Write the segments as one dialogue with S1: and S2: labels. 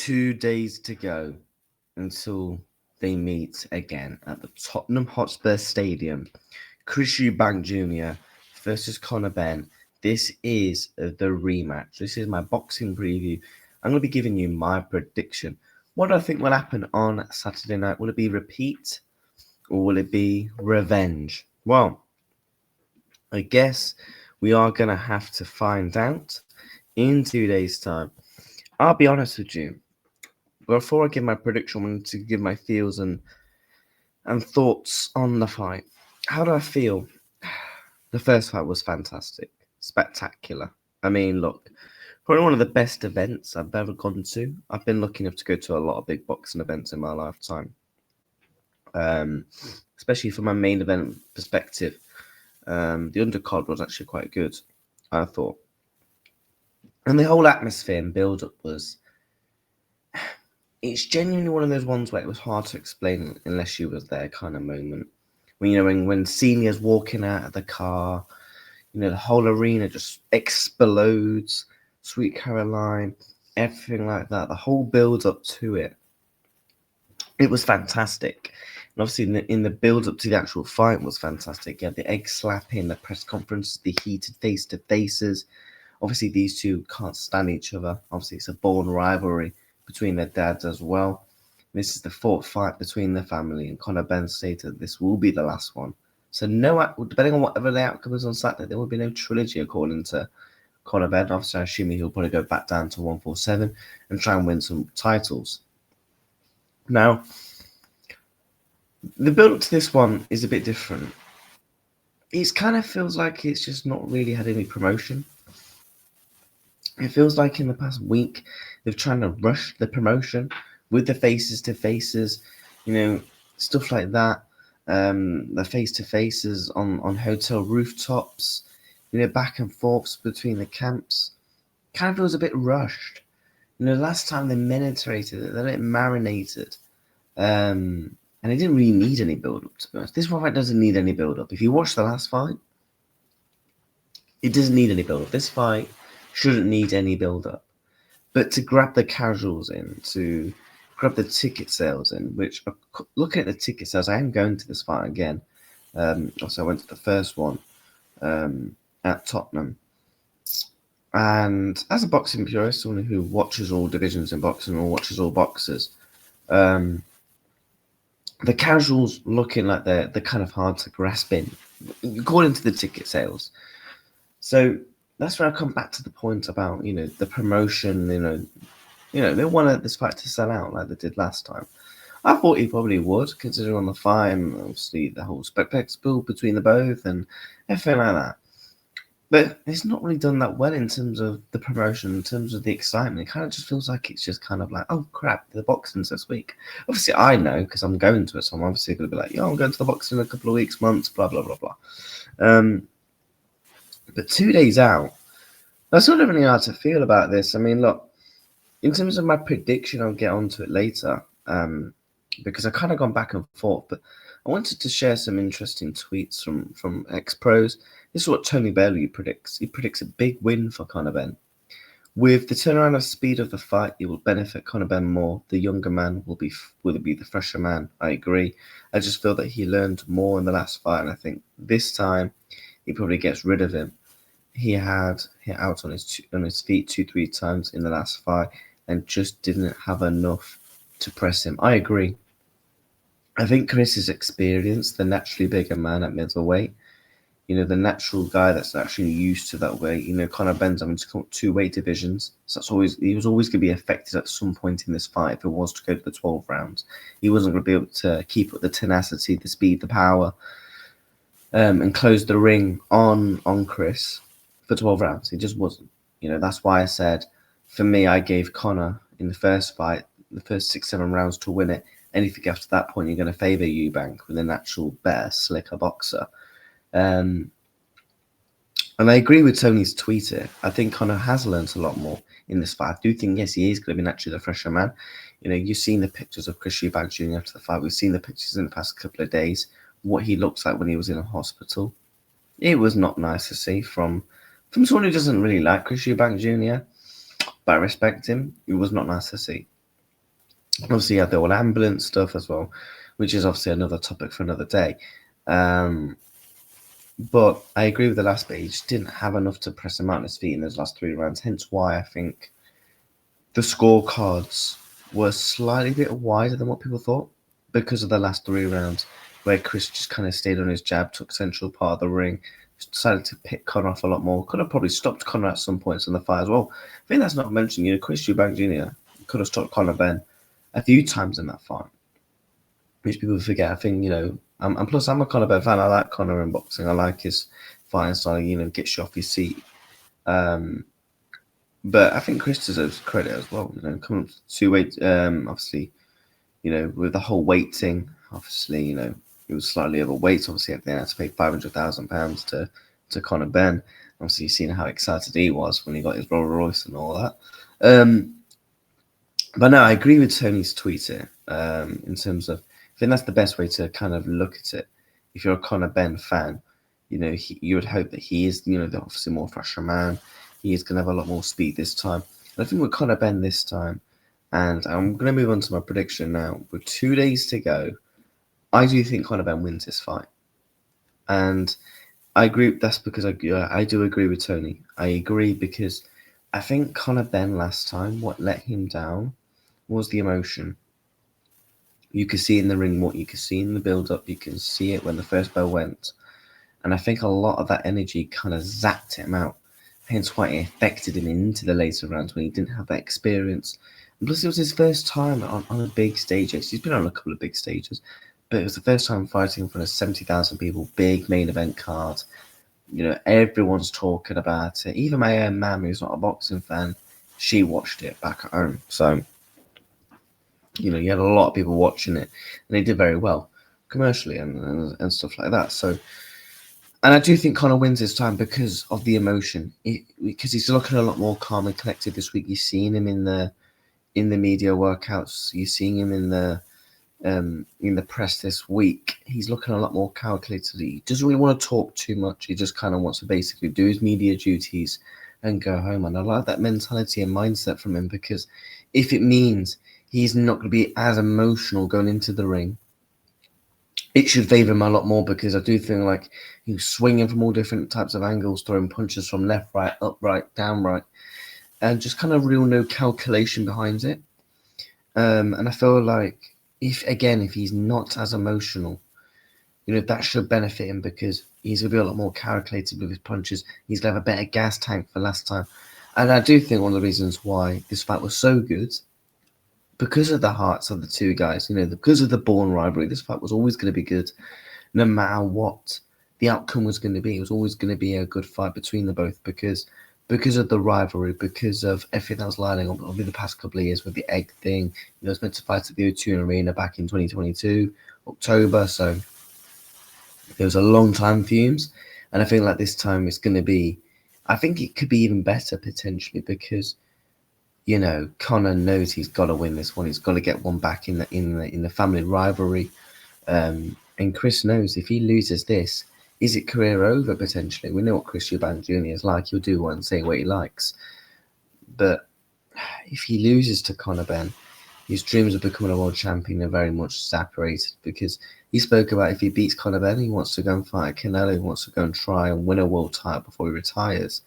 S1: 2 days to go until they meet again at the Tottenham Hotspur Stadium. Chris Eubank Jr. versus Conor Benn. This is the rematch. This is my boxing preview. I'm going to be giving you my prediction. What do I think will happen on Saturday night? Will it be repeat or will it be revenge? Well, I guess we are going to have to find out in 2 days' time. I'll be honest with you. Before I give my prediction, I wanted to give my feels and thoughts on the fight. How do I feel? The first fight was fantastic, spectacular. I mean, look, probably one of the best events I've ever gone to. I've been lucky enough to go to a lot of big boxing events in my lifetime, especially from my main event perspective. The undercard was actually quite good, I thought. And the whole atmosphere and build-up was... It's genuinely one of those ones where it was hard to explain unless you was there kind of moment. When seniors walking out of the car, the whole arena just explodes. Sweet Caroline, everything like that. The whole build-up to it. It was fantastic. And obviously in the build-up to the actual fight was fantastic. You had the egg slapping, the press conferences, the heated face-to-faces. Obviously these two can't stand each other. Obviously it's a born rivalry between their dads as well. This is the fourth fight between the family, and Conor Benn stated this will be the last one. So depending on whatever the outcome is on Saturday, there will be no trilogy according to Conor Benn. Obviously, I assume he'll probably go back down to 147 and try and win some titles. Now, the build up to this one is a bit different. It kind of feels like it's just not really had any promotion. It feels like in the past week, they've tried to rush the promotion with the faces to faces, stuff like that. The face to faces on hotel rooftops, back and forths between the camps. Kind of feels a bit rushed. Last time they penetrated it, they let it marinated. And it didn't really need any build up, to be honest. This fight doesn't need any build up. If you watch the last fight, it doesn't need any build up. This fight shouldn't need any build up. But to grab the casuals in, to grab the ticket sales in, which, looking at the ticket sales, I am going to this fight again. Also, I went to the first one at Tottenham. And as a boxing purist, someone who watches all divisions in boxing or watches all boxers, the casuals looking like they're kind of hard to grasp in, according to the ticket sales. So that's where I come back to the point about, the promotion, they wanted this fight to sell out like they did last time. I thought he probably would, considering on the fight and obviously the whole spectacle between the both and everything like that. But it's not really done that well in terms of the promotion, in terms of the excitement. It kind of just feels like it's just kind of like, oh crap, the boxing's this week. Obviously, I know because I'm going to it, so I'm obviously going to be like, I'm going to the boxing in a couple of weeks, months, blah, blah, blah, blah. But 2 days out, that's not really hard to feel about this. I mean, look, in terms of my prediction, I'll get onto it later because I've kind of gone back and forth. But I wanted to share some interesting tweets from ex-pros. This is what Tony Bailey predicts. He predicts a big win for Conor Benn. With the turnaround of speed of the fight, it will benefit Conor Benn more. The younger man will be the fresher man. I agree. I just feel that he learned more in the last fight, and I think this time he probably gets rid of him. He had hit out on his feet 2-3 times in the last fight and just didn't have enough to press him. I agree. I think Chris is experienced, the naturally bigger man at middleweight. The natural guy that's actually used to that weight. Conor Benn's having to come up 2 weight divisions. So he was always going to be affected at some point in this fight if it was to go to the 12 rounds. He wasn't going to be able to keep up the tenacity, the speed, the power, and close the ring on Chris for 12 rounds. He just wasn't. That's why I said, for me, I gave Conor in the first fight, the first 6-7 rounds to win it. Anything after that point, you're going to favour Eubank with a natural, better, slicker boxer. And I agree with Tony's tweet here. I think Conor has learned a lot more in this fight. I do think, yes, he is going to be naturally the fresher man. You've seen the pictures of Chris Eubank Jr. after the fight. We've seen the pictures in the past couple of days, what he looks like when he was in a hospital. It was not nice to see from someone who doesn't really like Chris Eubank Jr., but I respect him. It was not nice to see. Obviously, you had the old ambulance stuff as well, which is obviously another topic for another day. But I agree with the last bit. He just didn't have enough to press him out on his feet in those last 3 rounds. Hence why I think the scorecards were slightly bit wider than what people thought because of the last 3 rounds, where Chris just kind of stayed on his jab, took central part of the ring, decided to pick Conor off a lot more. Could have probably stopped Conor at some points in the fight as well. I think that's not mentioned. Chris Eubank Jr. could have stopped Conor Benn a few times in that fight, which people forget. I think, and plus I'm a Conor Benn fan. I like Conor in boxing. I like his fighting style. Gets you off his seat. But I think Chris deserves credit as well. Coming up to weight, obviously, with the whole weight thing, obviously, he was slightly overweight. Obviously, at the end, had to pay £500,000 to Conor Benn. Obviously, you've seen how excited he was when he got his Rolls Royce and all that. But no, I agree with Tony's tweet here. In terms of, I think that's the best way to kind of look at it. If you're a Conor Benn fan, you would hope that he is, the obviously more fresher man. He is going to have a lot more speed this time. And I think with Conor Benn this time, and I'm going to move on to my prediction now. With 2 days to go, I do think Conor Benn wins this fight. And I agree. That's because I do agree with Tony. I agree because I think Conor Benn last time, what let him down was the emotion. You could see in the ring what you could see in the build-up. You can see it when the first bell went. And I think a lot of that energy kind of zapped him out. Hence why it affected him into the later rounds when he didn't have that experience. And plus, it was his first time on a big stage. He's been on a couple of big stages, but it was the first time fighting in front of 70,000 people, big main event card. Everyone's talking about it. Even my own mum, who's not a boxing fan, she watched it back at home. So, you had a lot of people watching it, and they did very well commercially and stuff like that. So, and I do think Conor wins this time because of the emotion. Because he's looking a lot more calm and collected this week. You're seeing him in the media workouts. You're seeing him in the press this week. He's looking a lot more calculated. He doesn't really want to talk too much. He just kind of wants to basically do his media duties and go home. And I like that mentality and mindset from him, because if it means he's not going to be as emotional going into the ring, it should favour him a lot more, because I do think like he's swinging from all different types of angles, throwing punches from left, right, up, right, down, right, and just kind of real no calculation behind it. And I feel like if he's not as emotional, that should benefit him, because he's going to be a lot more calculated with his punches. He's going to have a better gas tank for last time. And I do think one of the reasons why this fight was so good, because of the hearts of the two guys, because of the born rivalry, this fight was always going to be good, no matter what the outcome was going to be. It was always going to be a good fight between the both, because of the rivalry, because of everything that was lining up over the past couple of years with the egg thing. It was meant to fight at the O2 Arena back in 2022, October, so there was a long time fumes, and I feel like this time it's going to be, I think it could be even better potentially, because Conor knows he's got to win this one. He's got to get one back in the family rivalry. And Chris knows if he loses this, is it career over potentially? We know what Chris Eubank Jr. is like. He'll do what and say what he likes. But if he loses to Conor Benn, his dreams of becoming a world champion are very much separated, because he spoke about if he beats Conor Benn, he wants to go and fight Canelo. He wants to go and try and win a world title before he retires.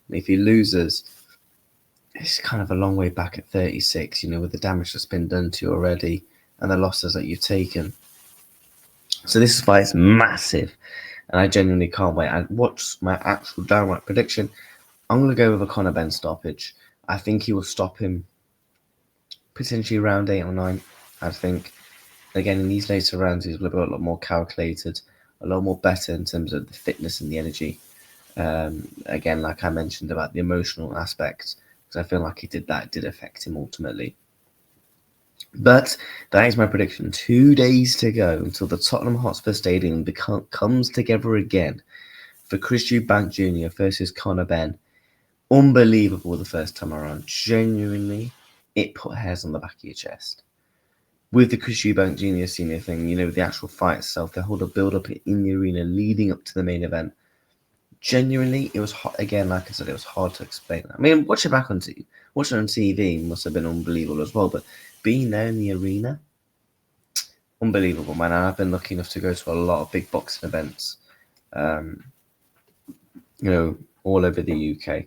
S1: And if he loses, it's kind of a long way back at 36, with the damage that's been done to you already and the losses that you've taken. So this fight is massive, and I genuinely can't wait. What's my actual downright prediction? I'm going to go with a Conor Benn stoppage. I think he will stop him potentially round 8 or 9, I think. Again, in these later rounds, he's a lot more calculated, a lot more better in terms of the fitness and the energy. Again, like I mentioned about the emotional aspects, because I feel like it did affect him ultimately. But that is my prediction. 2 days to go until the Tottenham Hotspur Stadium comes together again for Chris Eubank Jr. versus Conor Benn. Unbelievable the first time around. Genuinely, it put hairs on the back of your chest. With the Chris Eubank Jr. senior thing, the actual fight itself, the whole build-up in the arena leading up to the main event, genuinely, it was hot again. Like I said, it was hard to explain. I mean, watching on TV must have been unbelievable as well. But being there in the arena, unbelievable, man. And I've been lucky enough to go to a lot of big boxing events, um, all over the UK.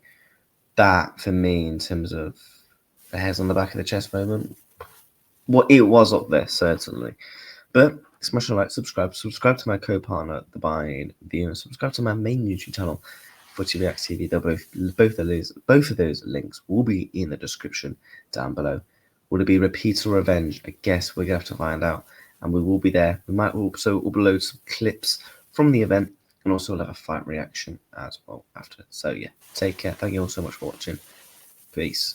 S1: That for me, in terms of the hairs on the back of the chest moment, it was up there certainly. But smash a like, subscribe to my co-partner, The Buying View, and subscribe to my main YouTube channel, Footy Reacts TV. Both of those links will be in the description down below. Will it be repeat or revenge? I guess we're gonna have to find out, and we will be there. We might also upload some clips from the event, and also we'll have a fight reaction as well after. So yeah, take care. Thank you all so much for watching. Peace.